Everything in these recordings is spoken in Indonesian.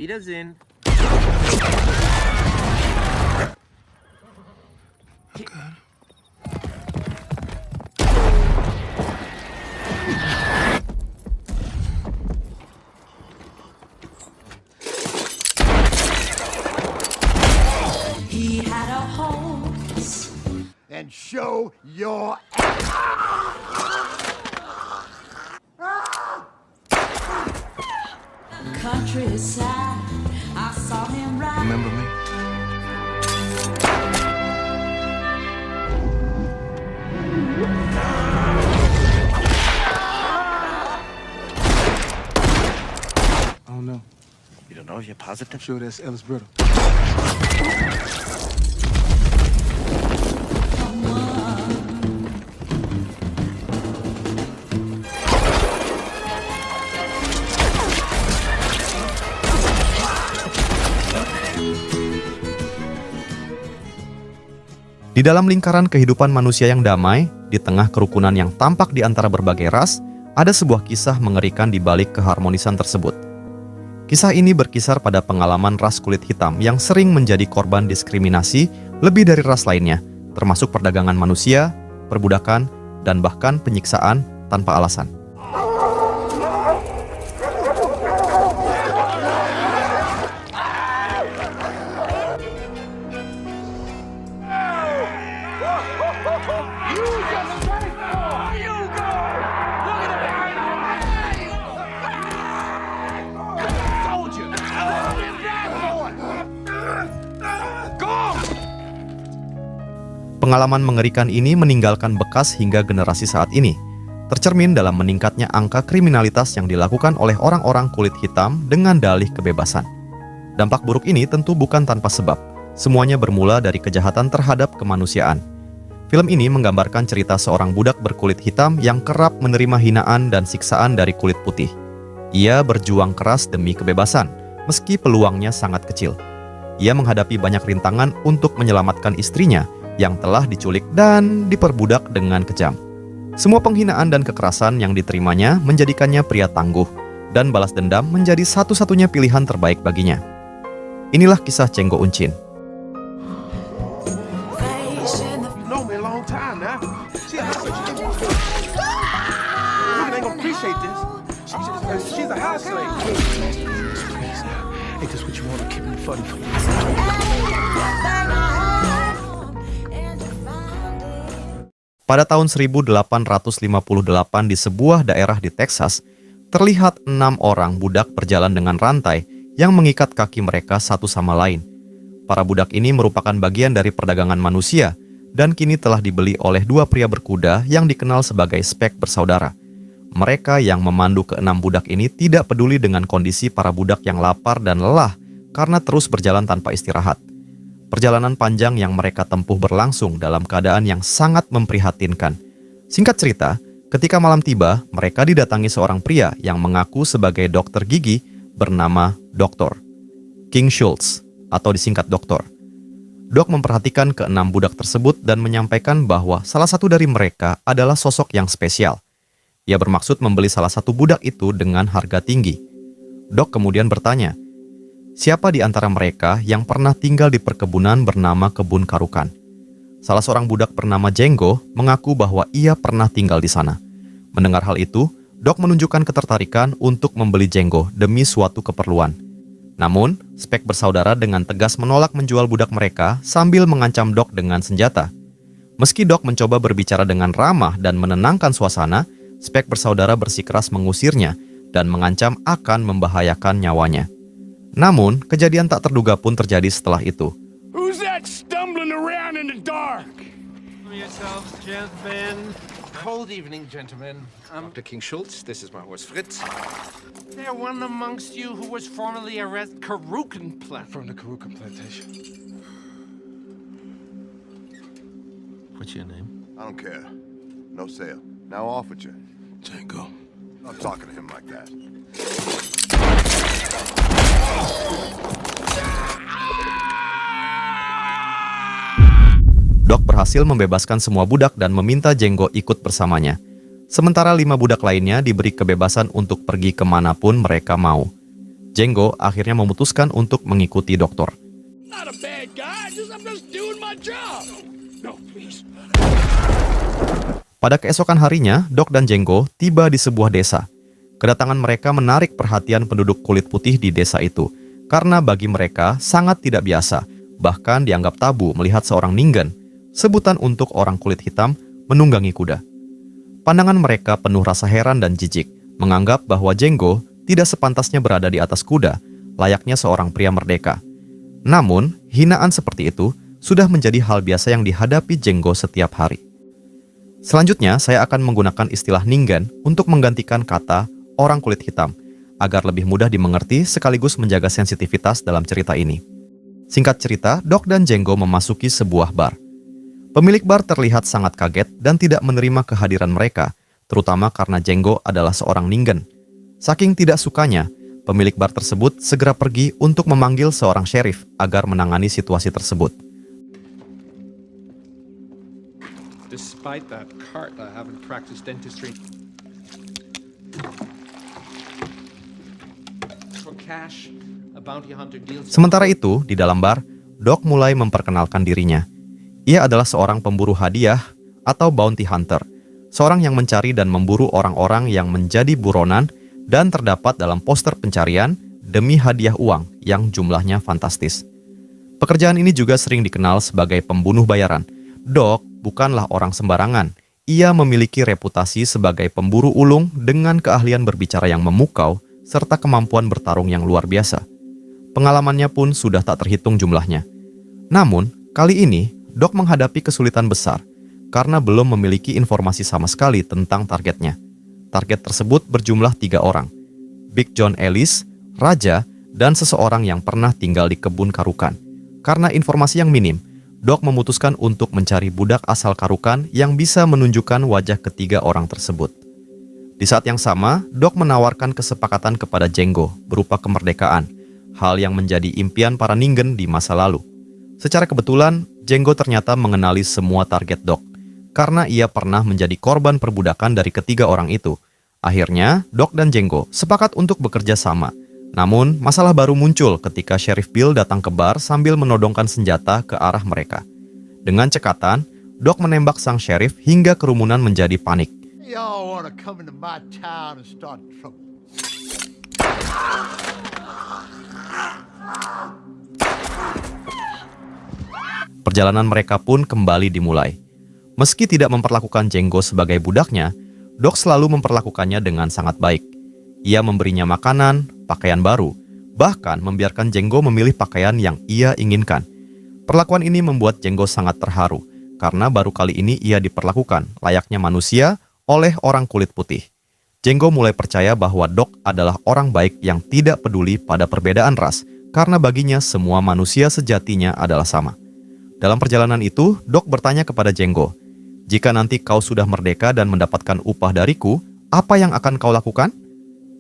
Wiedersehen. He had a horse. And show your Countryside, I saw him ride. Remember me? I don't know. You don't know if you're positive? Sure, that's Ellis Brittle. Di dalam lingkaran kehidupan manusia yang damai, di tengah kerukunan yang tampak di antara berbagai ras, ada sebuah kisah mengerikan di balik keharmonisan tersebut. Kisah ini berkisar pada pengalaman ras kulit hitam yang sering menjadi korban diskriminasi lebih dari ras lainnya, termasuk perdagangan manusia, perbudakan, dan bahkan penyiksaan tanpa alasan. Pengalaman mengerikan ini meninggalkan bekas hingga generasi saat ini, tercermin dalam meningkatnya angka kriminalitas yang dilakukan oleh orang-orang kulit hitam dengan dalih kebebasan. Dampak buruk ini tentu bukan tanpa sebab, semuanya bermula dari kejahatan terhadap kemanusiaan. Film ini menggambarkan cerita seorang budak berkulit hitam yang kerap menerima hinaan dan siksaan dari kulit putih. Ia berjuang keras demi kebebasan, meski peluangnya sangat kecil. Ia menghadapi banyak rintangan untuk menyelamatkan istrinya yang telah diculik dan diperbudak dengan kejam. Semua penghinaan dan kekerasan yang diterimanya menjadikannya pria tangguh, dan balas dendam menjadi satu-satunya pilihan terbaik baginya. Inilah kisah Cenggo Uncin. Pada tahun 1858 di sebuah daerah di Texas, terlihat 6 orang budak berjalan dengan rantai yang mengikat kaki mereka satu sama lain. Para budak ini merupakan bagian dari perdagangan manusia dan kini telah dibeli oleh 2 pria berkuda yang dikenal sebagai Spek bersaudara. Mereka yang memandu ke-6 budak ini tidak peduli dengan kondisi para budak yang lapar dan lelah karena terus berjalan tanpa istirahat. Perjalanan panjang yang mereka tempuh berlangsung dalam keadaan yang sangat memprihatinkan. Singkat cerita, ketika malam tiba, mereka didatangi seorang pria yang mengaku sebagai dokter gigi bernama Dr. King Schultz, atau disingkat Doktor. Dok memperhatikan ke-6 budak tersebut dan menyampaikan bahwa salah satu dari mereka adalah sosok yang spesial. Ia bermaksud membeli salah satu budak itu dengan harga tinggi. Dok kemudian bertanya, siapa di antara mereka yang pernah tinggal di perkebunan bernama Kebun Karukan? Salah seorang budak bernama Jenggo mengaku bahwa ia pernah tinggal di sana. Mendengar hal itu, Dok menunjukkan ketertarikan untuk membeli Jenggo demi suatu keperluan. Namun, Spek bersaudara dengan tegas menolak menjual budak mereka sambil mengancam Dok dengan senjata. Meski Dok mencoba berbicara dengan ramah dan menenangkan suasana, Spek bersaudara bersikeras mengusirnya dan mengancam akan membahayakan nyawanya. Namun, kejadian tak terduga pun terjadi setelah itu. Who's that stumbling around in the dark? Yourselves, gentlemen. Cold evening, gentlemen. Dr. King Schultz, this is my horse Fritz. There one amongst you who was formerly a Karukan plant. From the Karuka plantation. What's your name? I don't care. No sale. Now off with you. Django. I'm talking to him like that. Dok berhasil membebaskan semua budak dan meminta Jenggo ikut bersamanya. Sementara 5 budak lainnya diberi kebebasan untuk pergi kemanapun mereka mau. Django akhirnya memutuskan untuk mengikuti dokter. Not a bad guy, I'm just doing my job. No, please. Pada keesokan harinya, Doc dan Django tiba di sebuah desa. Kedatangan mereka menarik perhatian penduduk kulit putih di desa itu, karena bagi mereka sangat tidak biasa, bahkan dianggap tabu melihat seorang ningen, sebutan untuk orang kulit hitam, menunggangi kuda. Pandangan mereka penuh rasa heran dan jijik, menganggap bahwa Django tidak sepantasnya berada di atas kuda, layaknya seorang pria merdeka. Namun, hinaan seperti itu sudah menjadi hal biasa yang dihadapi Django setiap hari. Selanjutnya, saya akan menggunakan istilah ningen untuk menggantikan kata orang kulit hitam, agar lebih mudah dimengerti sekaligus menjaga sensitivitas dalam cerita ini. Singkat cerita, Doc dan Django memasuki sebuah bar. Pemilik bar terlihat sangat kaget dan tidak menerima kehadiran mereka, terutama karena Django adalah seorang ningen. Saking tidak sukanya, pemilik bar tersebut segera pergi untuk memanggil seorang sheriff agar menangani situasi tersebut. Despite that cart, I haven't practiced dentistry. For cash, a bounty hunter deals. Sementara itu, di dalam bar, Doc mulai memperkenalkan dirinya. Ia adalah seorang pemburu hadiah atau bounty hunter, seorang yang mencari dan memburu orang-orang yang menjadi buronan dan terdapat dalam poster pencarian demi hadiah uang yang jumlahnya fantastis. Pekerjaan ini juga sering dikenal sebagai pembunuh bayaran. Doc bukanlah orang sembarangan. Ia memiliki reputasi sebagai pemburu ulung dengan keahlian berbicara yang memukau serta kemampuan bertarung yang luar biasa. Pengalamannya pun sudah tak terhitung jumlahnya. Namun, kali ini Doc menghadapi kesulitan besar karena belum memiliki informasi sama sekali tentang targetnya. Target tersebut berjumlah 3 orang. Big John Ellis, raja, dan seseorang yang pernah tinggal di kebun Karukan. Karena informasi yang minim, Doc memutuskan untuk mencari budak asal Karukan yang bisa menunjukkan wajah ketiga orang tersebut. Di saat yang sama, Doc menawarkan kesepakatan kepada Django berupa kemerdekaan, hal yang menjadi impian para ningen di masa lalu. Secara kebetulan, Django ternyata mengenali semua target Doc, karena ia pernah menjadi korban perbudakan dari ketiga orang itu. Akhirnya, Doc dan Django sepakat untuk bekerja sama. Namun, masalah baru muncul ketika Sheriff Bill datang ke bar sambil menodongkan senjata ke arah mereka. Dengan cekatan, Doc menembak sang sheriff hingga kerumunan menjadi panik. Y'all wanna come into my town and start trouble. Perjalanan mereka pun kembali dimulai. Meski tidak memperlakukan Django sebagai budaknya, Doc selalu memperlakukannya dengan sangat baik. Ia memberinya makanan, pakaian baru, bahkan membiarkan Django memilih pakaian yang ia inginkan. Perlakuan ini membuat Django sangat terharu, karena baru kali ini ia diperlakukan layaknya manusia oleh orang kulit putih. Django mulai percaya bahwa Doc adalah orang baik yang tidak peduli pada perbedaan ras, karena baginya semua manusia sejatinya adalah sama. Dalam perjalanan itu, Doc bertanya kepada Django, "Jika nanti kau sudah merdeka dan mendapatkan upah dariku, apa yang akan kau lakukan?"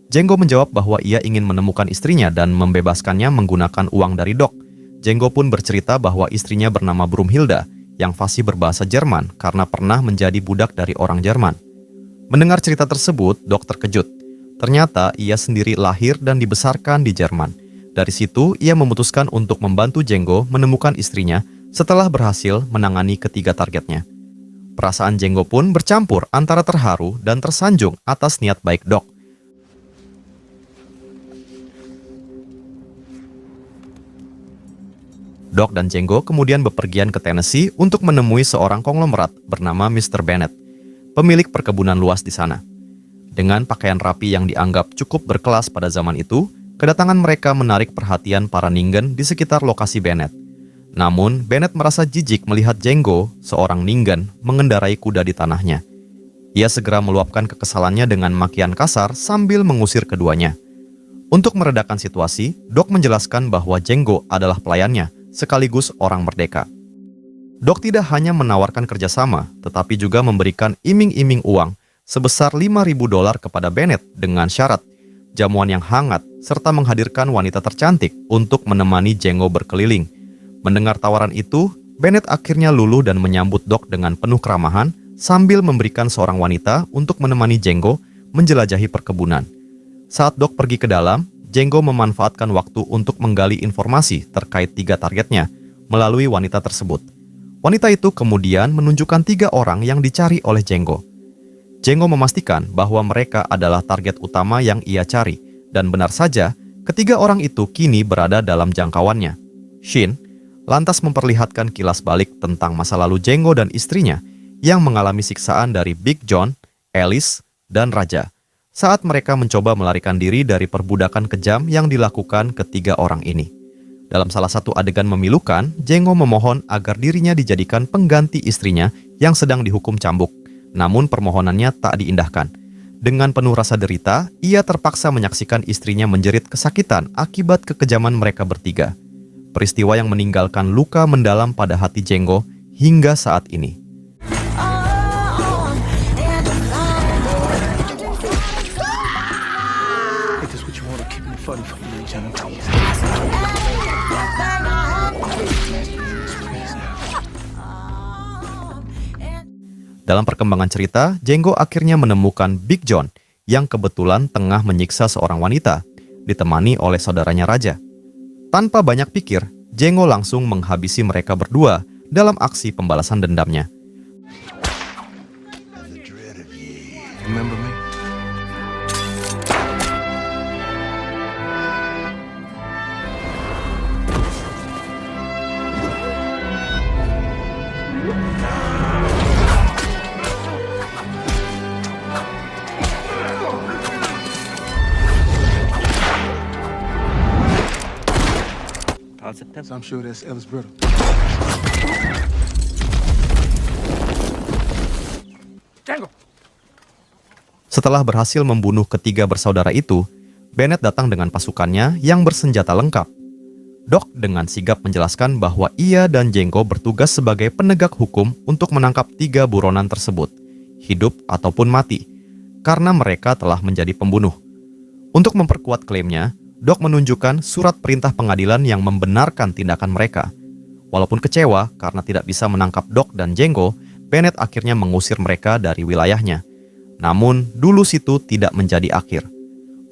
Django menjawab bahwa ia ingin menemukan istrinya dan membebaskannya menggunakan uang dari Doc. Django pun bercerita bahwa istrinya bernama Brumhilda, yang fasih berbahasa Jerman karena pernah menjadi budak dari orang Jerman. Mendengar cerita tersebut, Doc terkejut. Ternyata ia sendiri lahir dan dibesarkan di Jerman. Dari situ, ia memutuskan untuk membantu Django menemukan istrinya setelah berhasil menangani ketiga targetnya. Perasaan Django pun bercampur antara terharu dan tersanjung atas niat baik Doc. Doc dan Django kemudian bepergian ke Tennessee untuk menemui seorang konglomerat bernama Mr. Bennett, pemilik perkebunan luas di sana. Dengan pakaian rapi yang dianggap cukup berkelas pada zaman itu, kedatangan mereka menarik perhatian para ningen di sekitar lokasi Bennett. Namun, Bennett merasa jijik melihat Django, seorang ningen, mengendarai kuda di tanahnya. Ia segera meluapkan kekesalannya dengan makian kasar sambil mengusir keduanya. Untuk meredakan situasi, Doc menjelaskan bahwa Django adalah pelayannya, sekaligus orang merdeka. Doc tidak hanya menawarkan kerjasama, tetapi juga memberikan iming-iming uang sebesar $5.000 kepada Bennett dengan syarat jamuan yang hangat serta menghadirkan wanita tercantik untuk menemani Django berkeliling. Mendengar tawaran itu, Bennett akhirnya luluh dan menyambut Doc dengan penuh keramahan sambil memberikan seorang wanita untuk menemani Django menjelajahi perkebunan. Saat Doc pergi ke dalam, Jenggo memanfaatkan waktu untuk menggali informasi terkait 3 targetnya melalui wanita tersebut. Wanita itu kemudian menunjukkan 3 orang yang dicari oleh Jenggo. Jenggo memastikan bahwa mereka adalah target utama yang ia cari, dan benar saja, ketiga orang itu kini berada dalam jangkauannya. Shin lantas memperlihatkan kilas balik tentang masa lalu Jenggo dan istrinya yang mengalami siksaan dari Big John, Alice, dan Raja saat mereka mencoba melarikan diri dari perbudakan kejam yang dilakukan ketiga orang ini. Dalam salah satu adegan memilukan, Jenggo memohon agar dirinya dijadikan pengganti istrinya yang sedang dihukum cambuk. Namun permohonannya tak diindahkan. Dengan penuh rasa derita, ia terpaksa menyaksikan istrinya menjerit kesakitan akibat kekejaman mereka bertiga. Peristiwa yang meninggalkan luka mendalam pada hati Jenggo hingga saat ini. Dalam perkembangan cerita, Jenggo akhirnya menemukan Big John yang kebetulan tengah menyiksa seorang wanita, ditemani oleh saudaranya Raja. Tanpa banyak pikir, Jenggo langsung menghabisi mereka berdua dalam aksi pembalasan dendamnya. Remember me? So I'm sure that's Ellis Brittle. Django. Setelah berhasil membunuh ketiga bersaudara itu, Bennett datang dengan pasukannya yang bersenjata lengkap. Doc dengan sigap menjelaskan bahwa ia dan Jenggo bertugas sebagai penegak hukum untuk menangkap 3 buronan tersebut, hidup ataupun mati, karena mereka telah menjadi pembunuh. Untuk memperkuat klaimnya, Doc menunjukkan surat perintah pengadilan yang membenarkan tindakan mereka. Walaupun kecewa karena tidak bisa menangkap Doc dan Jenggo, Bennett akhirnya mengusir mereka dari wilayahnya. Namun, dulu situ tidak menjadi akhir.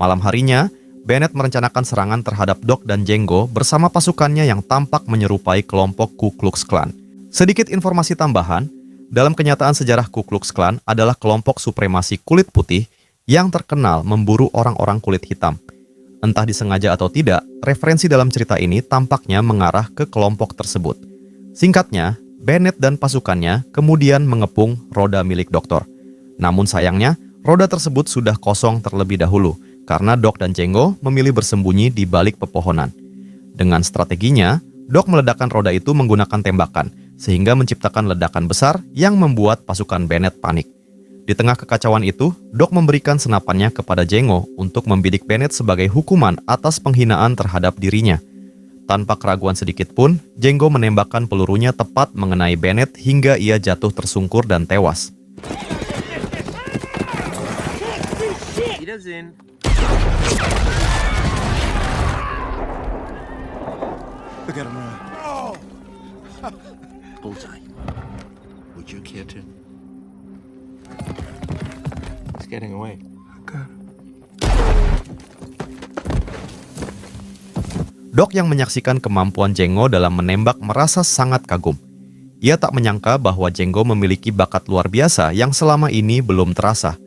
Malam harinya, Bennett merencanakan serangan terhadap Doc dan Jenggo bersama pasukannya yang tampak menyerupai kelompok Ku Klux Klan. Sedikit informasi tambahan, dalam kenyataan sejarah Ku Klux Klan adalah kelompok supremasi kulit putih yang terkenal memburu orang-orang kulit hitam. Entah disengaja atau tidak, referensi dalam cerita ini tampaknya mengarah ke kelompok tersebut. Singkatnya, Bennett dan pasukannya kemudian mengepung roda milik Doktor. Namun sayangnya, roda tersebut sudah kosong terlebih dahulu, karena Doc dan Jenggo memilih bersembunyi di balik pepohonan. Dengan strateginya, Doc meledakkan roda itu menggunakan tembakan, sehingga menciptakan ledakan besar yang membuat pasukan Bennett panik. Di tengah kekacauan itu, Doc memberikan senapannya kepada Jenggo untuk membidik Bennett sebagai hukuman atas penghinaan terhadap dirinya. Tanpa keraguan sedikit pun, Jenggo menembakkan pelurunya tepat mengenai Bennett hingga ia jatuh tersungkur dan tewas. He doesn't. Look at him run. Bullseye. Would you care to? He's getting away. Okay. Doc yang menyaksikan kemampuan Jenggo dalam menembak merasa sangat kagum. Ia tak menyangka bahwa Jenggo memiliki bakat luar biasa yang selama ini belum terasa.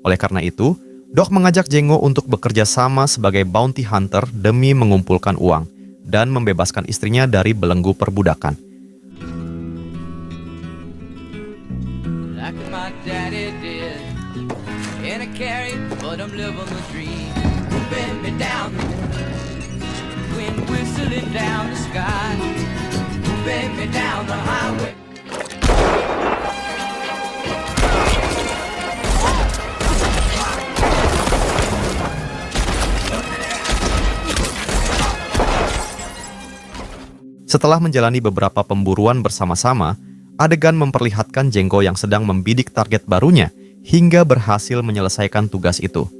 Oleh karena itu, Doc mengajak Jenggo untuk bekerja sama sebagai bounty hunter demi mengumpulkan uang dan membebaskan istrinya dari belenggu perbudakan. Like my daddy did. And I carry, but I'm living the dream. Bend me down, wind whistling down the sky. Bend me down the highway. Setelah menjalani beberapa pemburuan bersama-sama, adegan memperlihatkan Jenggo yang sedang membidik target barunya hingga berhasil menyelesaikan tugas itu.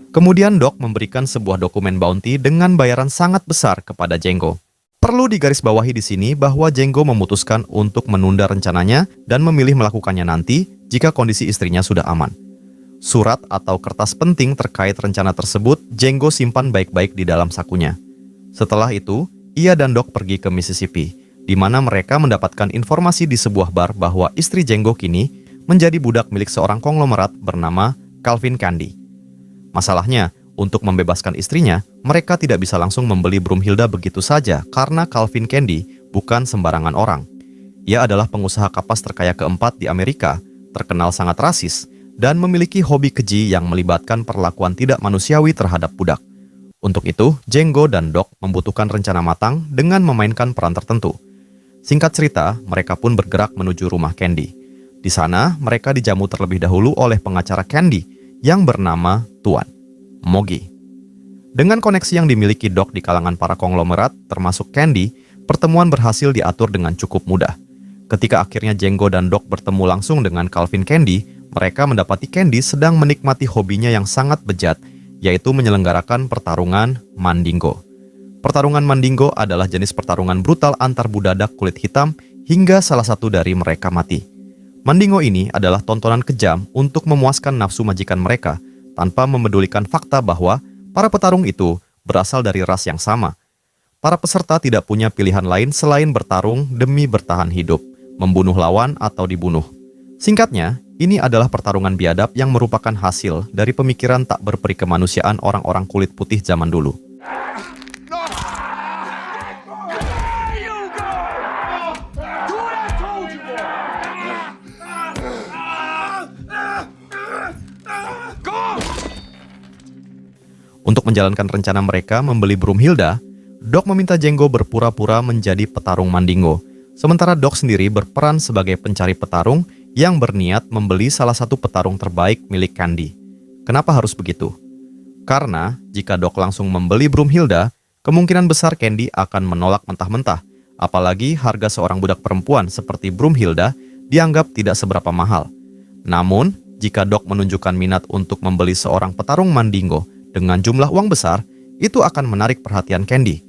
Kemudian Doc memberikan sebuah dokumen bounty dengan bayaran sangat besar kepada Jenggo. Perlu digarisbawahi di sini bahwa Django memutuskan untuk menunda rencananya dan memilih melakukannya nanti jika kondisi istrinya sudah aman. Surat atau kertas penting terkait rencana tersebut Django simpan baik-baik di dalam sakunya. Setelah itu, ia dan Doc pergi ke Mississippi, di mana mereka mendapatkan informasi di sebuah bar bahwa istri Django kini menjadi budak milik seorang konglomerat bernama Calvin Candy. Masalahnya, untuk membebaskan istrinya, mereka tidak bisa langsung membeli Broomhilda begitu saja karena Calvin Candy bukan sembarangan orang. Ia adalah pengusaha kapas terkaya keempat di Amerika, terkenal sangat rasis, dan memiliki hobi keji yang melibatkan perlakuan tidak manusiawi terhadap budak. Untuk itu, Django dan Doc membutuhkan rencana matang dengan memainkan peran tertentu. Singkat cerita, mereka pun bergerak menuju rumah Candy. Di sana, mereka dijamu terlebih dahulu oleh pengacara Candy yang bernama Tuan Mogi. Dengan koneksi yang dimiliki Doc di kalangan para konglomerat, termasuk Candy, pertemuan berhasil diatur dengan cukup mudah. Ketika akhirnya Django dan Doc bertemu langsung dengan Calvin Candy, mereka mendapati Candy sedang menikmati hobinya yang sangat bejat, yaitu menyelenggarakan pertarungan Mandingo. Pertarungan Mandingo adalah jenis pertarungan brutal antar budadak kulit hitam hingga salah satu dari mereka mati. Mandingo ini adalah tontonan kejam untuk memuaskan nafsu majikan mereka, tanpa memedulikan fakta bahwa para petarung itu berasal dari ras yang sama. Para peserta tidak punya pilihan lain selain bertarung demi bertahan hidup, membunuh lawan atau dibunuh. Singkatnya, ini adalah pertarungan biadab yang merupakan hasil dari pemikiran tak berperi kemanusiaan orang-orang kulit putih zaman dulu. Untuk menjalankan rencana mereka membeli Broomhilda, Doc meminta Django berpura-pura menjadi petarung Mandingo, sementara Doc sendiri berperan sebagai pencari petarung yang berniat membeli salah satu petarung terbaik milik Candy. Kenapa harus begitu? Karena jika Doc langsung membeli Broomhilda, kemungkinan besar Candy akan menolak mentah-mentah, apalagi harga seorang budak perempuan seperti Broomhilda dianggap tidak seberapa mahal. Namun, jika Doc menunjukkan minat untuk membeli seorang petarung Mandingo dengan jumlah uang besar, itu akan menarik perhatian Candy.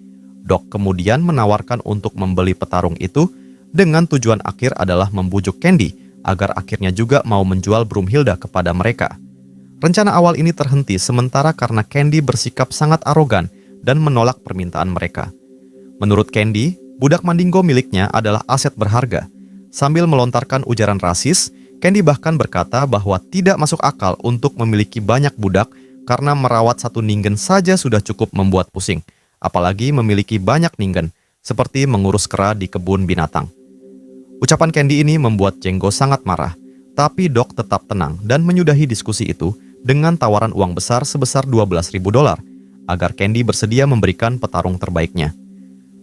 Doc kemudian menawarkan untuk membeli petarung itu dengan tujuan akhir adalah membujuk Candy agar akhirnya juga mau menjual Broomhilda kepada mereka. Rencana awal ini terhenti sementara karena Candy bersikap sangat arogan dan menolak permintaan mereka. Menurut Candy, budak Mandingo miliknya adalah aset berharga. Sambil melontarkan ujaran rasis, Candy bahkan berkata bahwa tidak masuk akal untuk memiliki banyak budak karena merawat satu ningen saja sudah cukup membuat pusing, apalagi memiliki banyak ningen, seperti mengurus kera di kebun binatang. Ucapan Candy ini membuat Django sangat marah, tapi Doc tetap tenang dan menyudahi diskusi itu dengan tawaran uang besar sebesar $12.000 agar Candy bersedia memberikan petarung terbaiknya.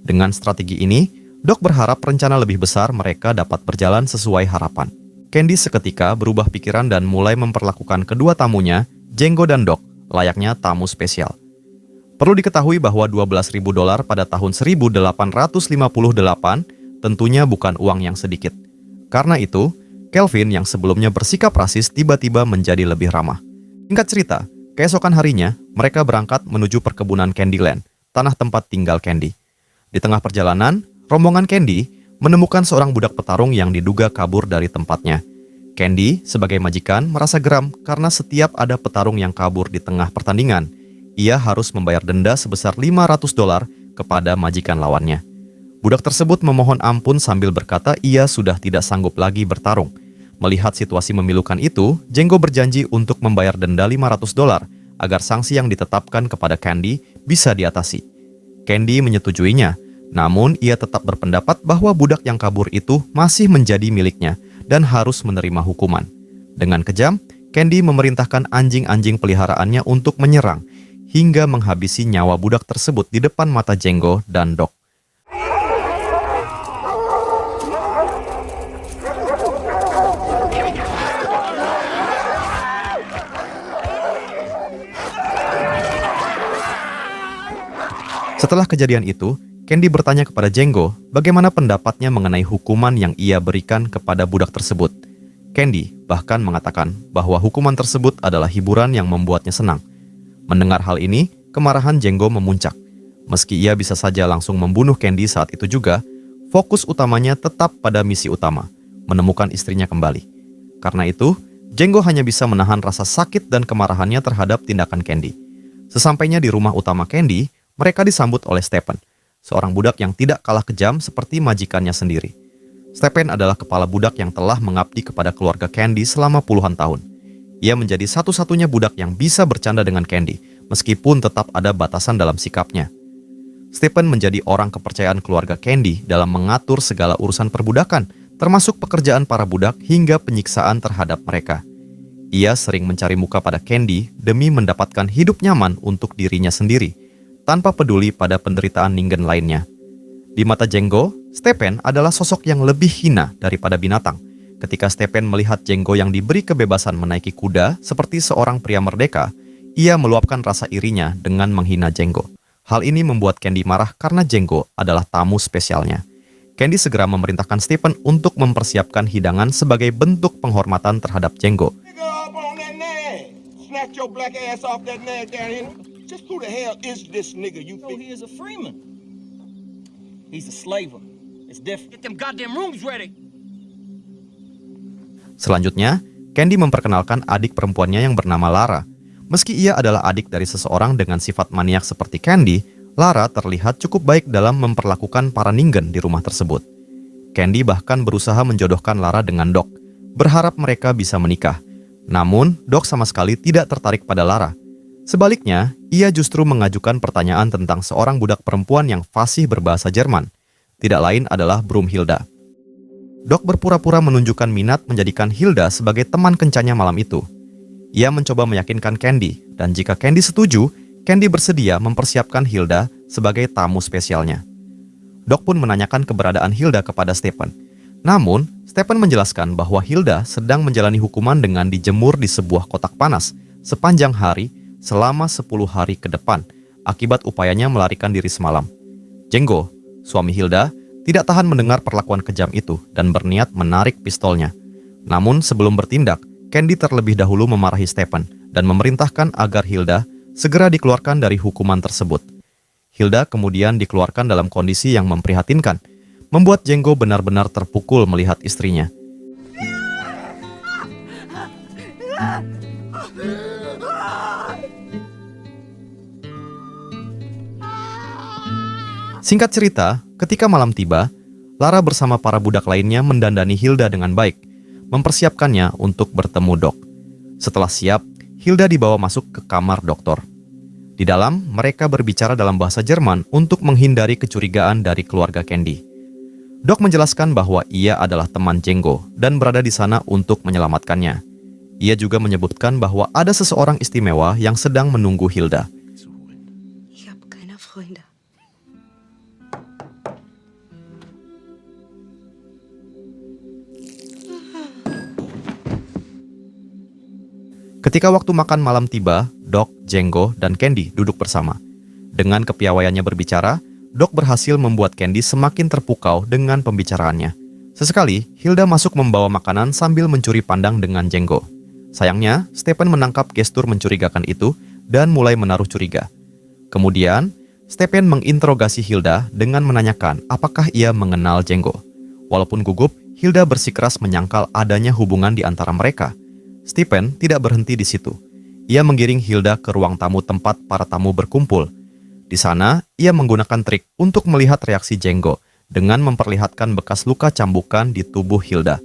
Dengan strategi ini, Doc berharap rencana lebih besar mereka dapat berjalan sesuai harapan. Candy seketika berubah pikiran dan mulai memperlakukan kedua tamunya, Django dan Doc, layaknya tamu spesial. Perlu diketahui bahwa $12.000 pada tahun 1858 tentunya bukan uang yang sedikit. Karena itu, Calvin yang sebelumnya bersikap rasis tiba-tiba menjadi lebih ramah. Singkat cerita, keesokan harinya, mereka berangkat menuju perkebunan Candyland, tanah tempat tinggal Candy. Di tengah perjalanan, rombongan Candy menemukan seorang budak petarung yang diduga kabur dari tempatnya. Candy, sebagai majikan, merasa geram karena setiap ada petarung yang kabur di tengah pertandingan, ia harus membayar denda sebesar $500 kepada majikan lawannya. Budak tersebut memohon ampun sambil berkata ia sudah tidak sanggup lagi bertarung. Melihat situasi memilukan itu, Django berjanji untuk membayar denda $500 agar sanksi yang ditetapkan kepada Candy bisa diatasi. Candy menyetujuinya, namun ia tetap berpendapat bahwa budak yang kabur itu masih menjadi miliknya dan harus menerima hukuman. Dengan kejam, Candy memerintahkan anjing-anjing peliharaannya untuk menyerang hingga menghabisi nyawa budak tersebut di depan mata Django dan Doc. Setelah kejadian itu, Candy bertanya kepada Django bagaimana pendapatnya mengenai hukuman yang ia berikan kepada budak tersebut. Candy bahkan mengatakan bahwa hukuman tersebut adalah hiburan yang membuatnya senang. Mendengar hal ini, kemarahan Django memuncak. Meski ia bisa saja langsung membunuh Candy saat itu juga, fokus utamanya tetap pada misi utama, menemukan istrinya kembali. Karena itu, Django hanya bisa menahan rasa sakit dan kemarahannya terhadap tindakan Candy. Sesampainya di rumah utama Candy, mereka disambut oleh Stephen, seorang budak yang tidak kalah kejam seperti majikannya sendiri. Stephen adalah kepala budak yang telah mengabdi kepada keluarga Candy selama puluhan tahun. Ia menjadi satu-satunya budak yang bisa bercanda dengan Candy, meskipun tetap ada batasan dalam sikapnya. Stephen menjadi orang kepercayaan keluarga Candy dalam mengatur segala urusan perbudakan, termasuk pekerjaan para budak hingga penyiksaan terhadap mereka. Ia sering mencari muka pada Candy demi mendapatkan hidup nyaman untuk dirinya sendiri, tanpa peduli pada penderitaan Ningen lainnya. Di mata Django, Stephen adalah sosok yang lebih hina daripada binatang. Ketika Stephen melihat Django yang diberi kebebasan menaiki kuda seperti seorang pria merdeka, ia meluapkan rasa irinya dengan menghina Django. Hal ini membuat Candy marah karena Django adalah tamu spesialnya. Candy segera memerintahkan Stephen untuk mempersiapkan hidangan sebagai bentuk penghormatan terhadap Django. Snatch your black ass off that nag down here. Just who the hell is this nigga you think? He is a freeman. He's a slaver. It's different. Get them goddamn rooms ready. Selanjutnya, Candy memperkenalkan adik perempuannya yang bernama Lara. Meski ia adalah adik dari seseorang dengan sifat maniak seperti Candy, Lara terlihat cukup baik dalam memperlakukan para Ningen di rumah tersebut. Candy bahkan berusaha menjodohkan Lara dengan Doc, berharap mereka bisa menikah. Namun, Doc sama sekali tidak tertarik pada Lara. Sebaliknya, ia justru mengajukan pertanyaan tentang seorang budak perempuan yang fasih berbahasa Jerman. Tidak lain adalah Brumhilda. Doc berpura-pura menunjukkan minat menjadikan Hilda sebagai teman kencannya malam itu. Ia mencoba meyakinkan Candy, dan jika Candy setuju, Candy bersedia mempersiapkan Hilda sebagai tamu spesialnya. Doc pun menanyakan keberadaan Hilda kepada Stephen. Namun, Stephen menjelaskan bahwa Hilda sedang menjalani hukuman dengan dijemur di sebuah kotak panas sepanjang hari selama 10 hari ke depan, akibat upayanya melarikan diri semalam. Django, suami Hilda, tidak tahan mendengar perlakuan kejam itu dan berniat menarik pistolnya. Namun sebelum bertindak, Candy terlebih dahulu memarahi Stephen dan memerintahkan agar Hilda segera dikeluarkan dari hukuman tersebut. Hilda kemudian dikeluarkan dalam kondisi yang memprihatinkan, membuat Django benar-benar terpukul melihat istrinya. Singkat cerita, ketika malam tiba, Lara bersama para budak lainnya mendandani Hilda dengan baik, mempersiapkannya untuk bertemu Doc. Setelah siap, Hilda dibawa masuk ke kamar dokter. Di dalam, mereka berbicara dalam bahasa Jerman untuk menghindari kecurigaan dari keluarga Candy. Doc menjelaskan bahwa ia adalah teman Django dan berada di sana untuk menyelamatkannya. Ia juga menyebutkan bahwa ada seseorang istimewa yang sedang menunggu Hilda. Ich habe keine Freunde. Ketika waktu makan malam tiba, Doc, Django, dan Candy duduk bersama. Dengan kepiawaiannya berbicara, Doc berhasil membuat Candy semakin terpukau dengan pembicaraannya. Sesekali, Hilda masuk membawa makanan sambil mencuri pandang dengan Django. Sayangnya, Stephen menangkap gestur mencurigakan itu dan mulai menaruh curiga. Kemudian, Stephen menginterogasi Hilda dengan menanyakan apakah ia mengenal Django. Walaupun gugup, Hilda bersikeras menyangkal adanya hubungan di antara mereka. Stephen tidak berhenti di situ. Ia menggiring Hilda ke ruang tamu tempat para tamu berkumpul. Di sana, ia menggunakan trik untuk melihat reaksi Django dengan memperlihatkan bekas luka cambukan di tubuh Hilda.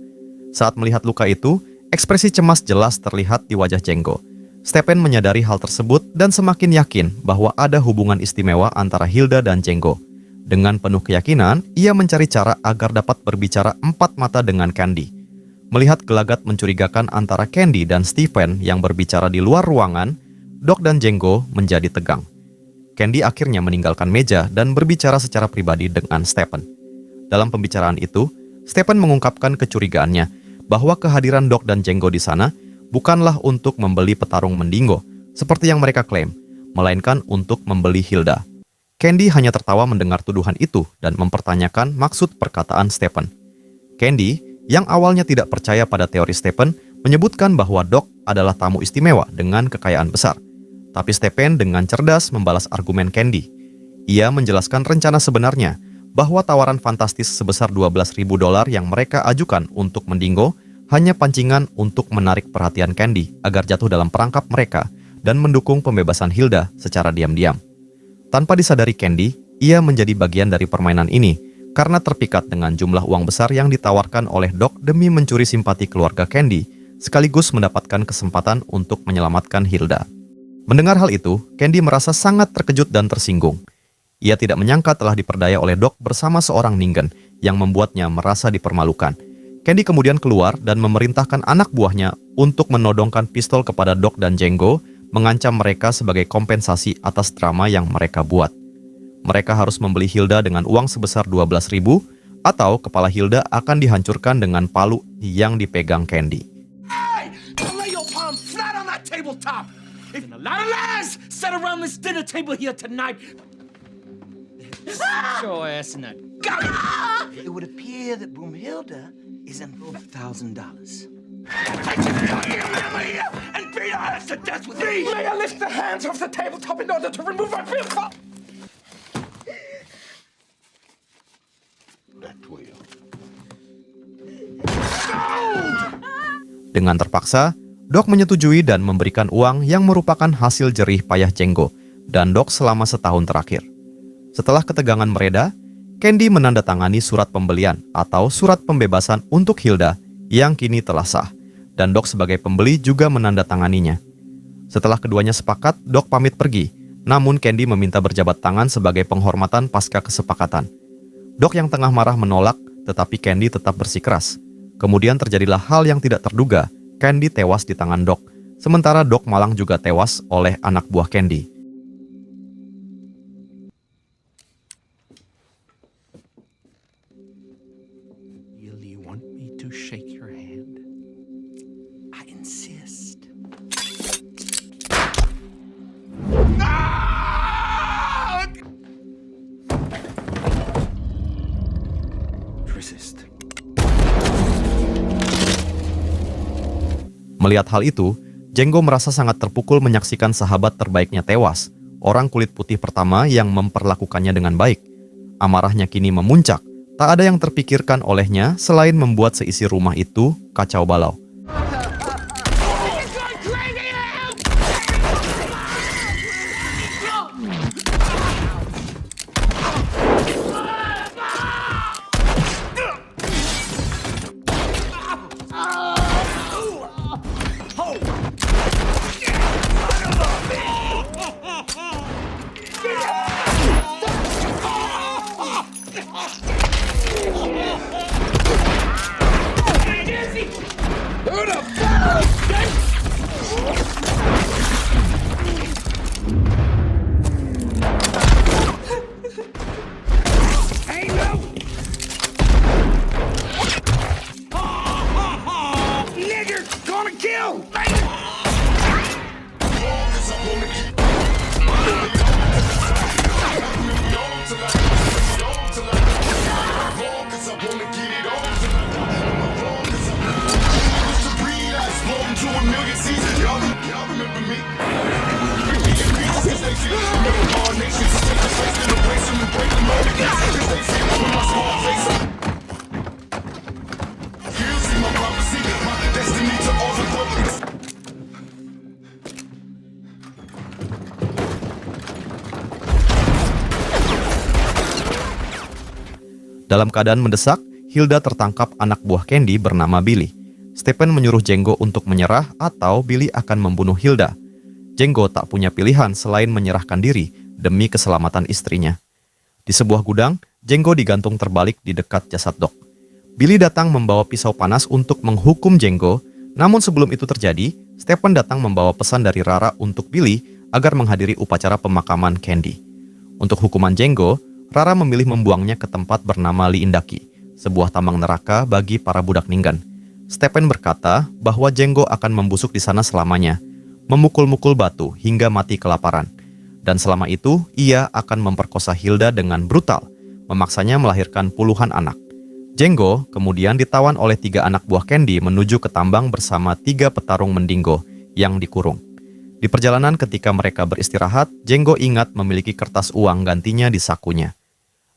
Saat melihat luka itu, ekspresi cemas jelas terlihat di wajah Django. Stephen menyadari hal tersebut dan semakin yakin bahwa ada hubungan istimewa antara Hilda dan Django. Dengan penuh keyakinan, ia mencari cara agar dapat berbicara empat mata dengan Candy. Melihat gelagat mencurigakan antara Candy dan Stephen yang berbicara di luar ruangan, Doc dan Django menjadi tegang. Candy akhirnya meninggalkan meja dan berbicara secara pribadi dengan Stephen. Dalam pembicaraan itu, Stephen mengungkapkan kecurigaannya bahwa kehadiran Doc dan Django di sana bukanlah untuk membeli petarung Mendingo, seperti yang mereka klaim, melainkan untuk membeli Hilda. Candy hanya tertawa mendengar tuduhan itu dan mempertanyakan maksud perkataan Stephen. Candy, yang awalnya tidak percaya pada teori Stephen, menyebutkan bahwa Doc adalah tamu istimewa dengan kekayaan besar. Tapi Stephen dengan cerdas membalas argumen Candy. Ia menjelaskan rencana sebenarnya bahwa tawaran fantastis sebesar $12.000 yang mereka ajukan untuk Mendingo hanya pancingan untuk menarik perhatian Candy agar jatuh dalam perangkap mereka dan mendukung pembebasan Hilda secara diam-diam. Tanpa disadari Candy, ia menjadi bagian dari permainan ini karena terpikat dengan jumlah uang besar yang ditawarkan oleh Doc demi mencuri simpati keluarga Candy, sekaligus mendapatkan kesempatan untuk menyelamatkan Hilda. Mendengar hal itu, Candy merasa sangat terkejut dan tersinggung. Ia tidak menyangka telah diperdaya oleh Doc bersama seorang Ningen yang membuatnya merasa dipermalukan. Candy kemudian keluar dan memerintahkan anak buahnya untuk menodongkan pistol kepada Doc dan Django, mengancam mereka sebagai kompensasi atas drama yang mereka buat. Mereka harus membeli Hilda dengan uang sebesar $12.000 atau kepala Hilda akan dihancurkan dengan palu yang dipegang Candy. Hey! Lay your palm flat on that tabletop! If a lot of lies set around this dinner table here tonight. Show ass in that. Got it! It would appear that Broomhilda is in $12,000. Take your goddamn hammer here and beat our ass to death with me! May I lift the hands off the tabletop in order to remove my bill cup? That 12. Dengan terpaksa, Doc menyetujui dan memberikan uang yang merupakan hasil jerih payah Django dan Doc selama setahun terakhir. Setelah ketegangan mereda, Candy menandatangani surat pembelian atau surat pembebasan untuk Hilda yang kini telah sah, dan Doc sebagai pembeli juga menandatanganinya. Setelah keduanya sepakat, Doc pamit pergi, namun Candy meminta berjabat tangan sebagai penghormatan pasca kesepakatan. Doc yang tengah marah menolak, tetapi Candy tetap bersikeras. Kemudian terjadilah hal yang tidak terduga, Candy tewas di tangan Doc, sementara Doc malang juga tewas oleh anak buah Candy. Really want me to shake your hand? I insist. Resist. Melihat hal itu, Django merasa sangat terpukul menyaksikan sahabat terbaiknya tewas, orang kulit putih pertama yang memperlakukannya dengan baik. Amarahnya kini memuncak, tak ada yang terpikirkan olehnya selain membuat seisi rumah itu kacau balau. Dalam keadaan mendesak, Hilda tertangkap anak buah Candy bernama Billy. Stephen menyuruh Django untuk menyerah atau Billy akan membunuh Hilda. Django tak punya pilihan selain menyerahkan diri demi keselamatan istrinya. Di sebuah gudang, Django digantung terbalik di dekat jasad Doc. Billy datang membawa pisau panas untuk menghukum Django, namun sebelum itu terjadi, Stephen datang membawa pesan dari Rara untuk Billy agar menghadiri upacara pemakaman Candy. Untuk hukuman Django, Rara memilih membuangnya ke tempat bernama Liindaki, sebuah tambang neraka bagi para budak Ningen. Stephen berkata bahwa Django akan membusuk di sana selamanya, memukul-mukul batu hingga mati kelaparan. Dan selama itu, ia akan memperkosa Hilda dengan brutal, memaksanya melahirkan puluhan anak. Django kemudian ditawan oleh 3 anak buah Candy menuju ke tambang bersama 3 petarung Mendingo yang dikurung. Di perjalanan ketika mereka beristirahat, Django ingat memiliki kertas uang gantinya di sakunya.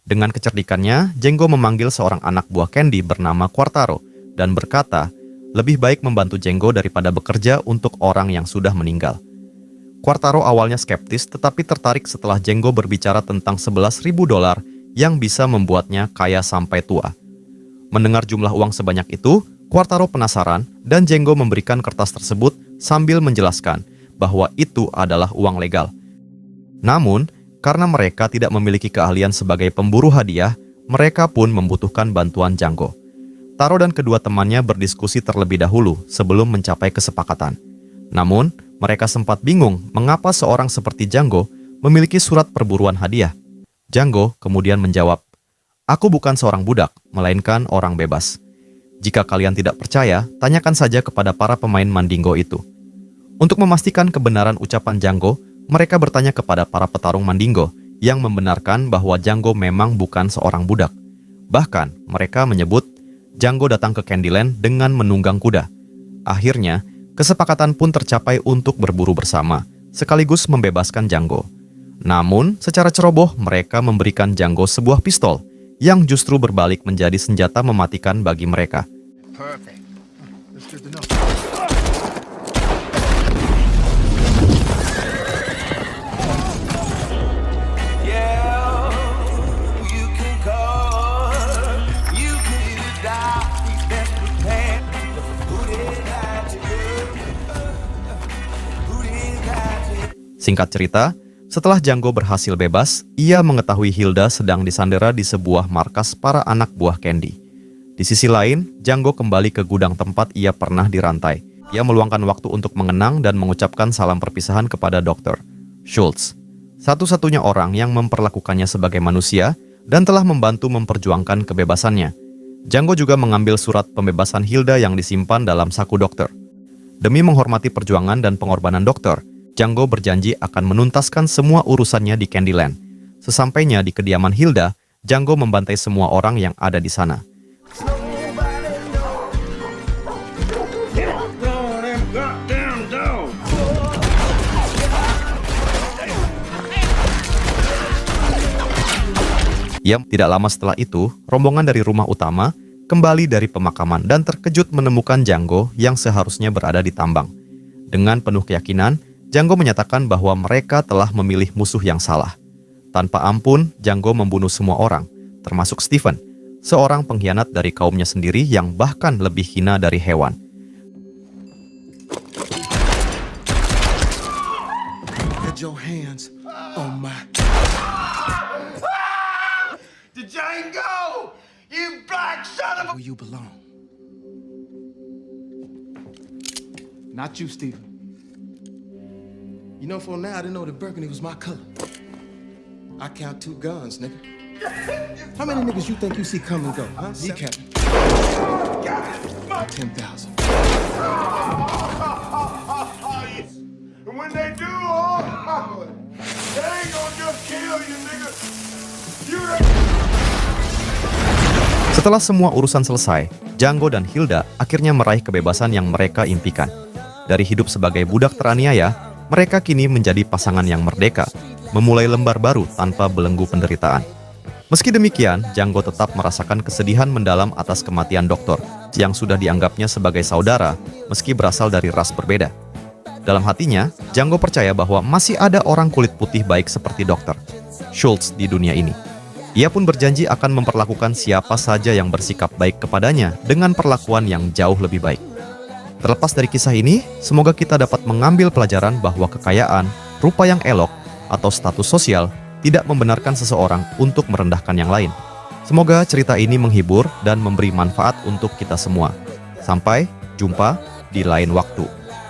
Dengan kecerdikannya, Django memanggil seorang anak buah Candy bernama Quartaro dan berkata, lebih baik membantu Django daripada bekerja untuk orang yang sudah meninggal. Quartaro awalnya skeptis tetapi tertarik setelah Django berbicara tentang $11.000 yang bisa membuatnya kaya sampai tua. Mendengar jumlah uang sebanyak itu, Quartaro penasaran dan Django memberikan kertas tersebut sambil menjelaskan bahwa itu adalah uang legal. Namun, karena mereka tidak memiliki keahlian sebagai pemburu hadiah, mereka pun membutuhkan bantuan Django. Taro dan kedua temannya berdiskusi terlebih dahulu sebelum mencapai kesepakatan. Namun, mereka sempat bingung mengapa seorang seperti Django memiliki surat perburuan hadiah. Django kemudian menjawab, "Aku bukan seorang budak, melainkan orang bebas. Jika kalian tidak percaya, tanyakan saja kepada para pemain Mandingo itu." Untuk memastikan kebenaran ucapan Django, mereka bertanya kepada para petarung Mandingo yang membenarkan bahwa Django memang bukan seorang budak. Bahkan, mereka menyebut Django datang ke Candyland dengan menunggang kuda. Akhirnya, kesepakatan pun tercapai untuk berburu bersama, sekaligus membebaskan Django. Namun, secara ceroboh mereka memberikan Django sebuah pistol yang justru berbalik menjadi senjata mematikan bagi mereka. Perfect. That's good to know. Singkat cerita, setelah Django berhasil bebas, ia mengetahui Hilda sedang disandera di sebuah markas para anak buah Candy. Di sisi lain, Django kembali ke gudang tempat ia pernah dirantai. Ia meluangkan waktu untuk mengenang dan mengucapkan salam perpisahan kepada Dr. Schultz, satu-satunya orang yang memperlakukannya sebagai manusia dan telah membantu memperjuangkan kebebasannya. Django juga mengambil surat pembebasan Hilda yang disimpan dalam saku dokter. Demi menghormati perjuangan dan pengorbanan dokter, Django berjanji akan menuntaskan semua urusannya di Candyland. Sesampainya di kediaman Hilda, Django membantai semua orang yang ada di sana. Tidak lama setelah itu, rombongan dari rumah utama kembali dari pemakaman dan terkejut menemukan Django yang seharusnya berada di tambang. Dengan penuh keyakinan, Django menyatakan bahwa mereka telah memilih musuh yang salah. Tanpa ampun, Django membunuh semua orang, termasuk Stephen, seorang pengkhianat dari kaumnya sendiri yang bahkan lebih hina dari hewan. Get your hands on my... Django! You black son of a... Where you belong. Not you, Stephen. You know, for now, I didn't know that burgundy was my color. I count 2 guns, nigga. How many niggas you think you see come and go, huh? Me, Captain. 10,000. And when they do, they ain't gonna just kill you, nigga. Setelah semua urusan selesai, Django dan Hilda akhirnya meraih kebebasan yang mereka impikan. Dari hidup sebagai budak teraniaya, mereka kini menjadi pasangan yang merdeka, memulai lembar baru tanpa belenggu penderitaan. Meski demikian, Django tetap merasakan kesedihan mendalam atas kematian dokter, yang sudah dianggapnya sebagai saudara, meski berasal dari ras berbeda. Dalam hatinya, Django percaya bahwa masih ada orang kulit putih baik seperti Dr. Schultz di dunia ini. Ia pun berjanji akan memperlakukan siapa saja yang bersikap baik kepadanya dengan perlakuan yang jauh lebih baik. Terlepas dari kisah ini, semoga kita dapat mengambil pelajaran bahwa kekayaan, rupa yang elok, atau status sosial tidak membenarkan seseorang untuk merendahkan yang lain. Semoga cerita ini menghibur dan memberi manfaat untuk kita semua. Sampai jumpa di lain waktu.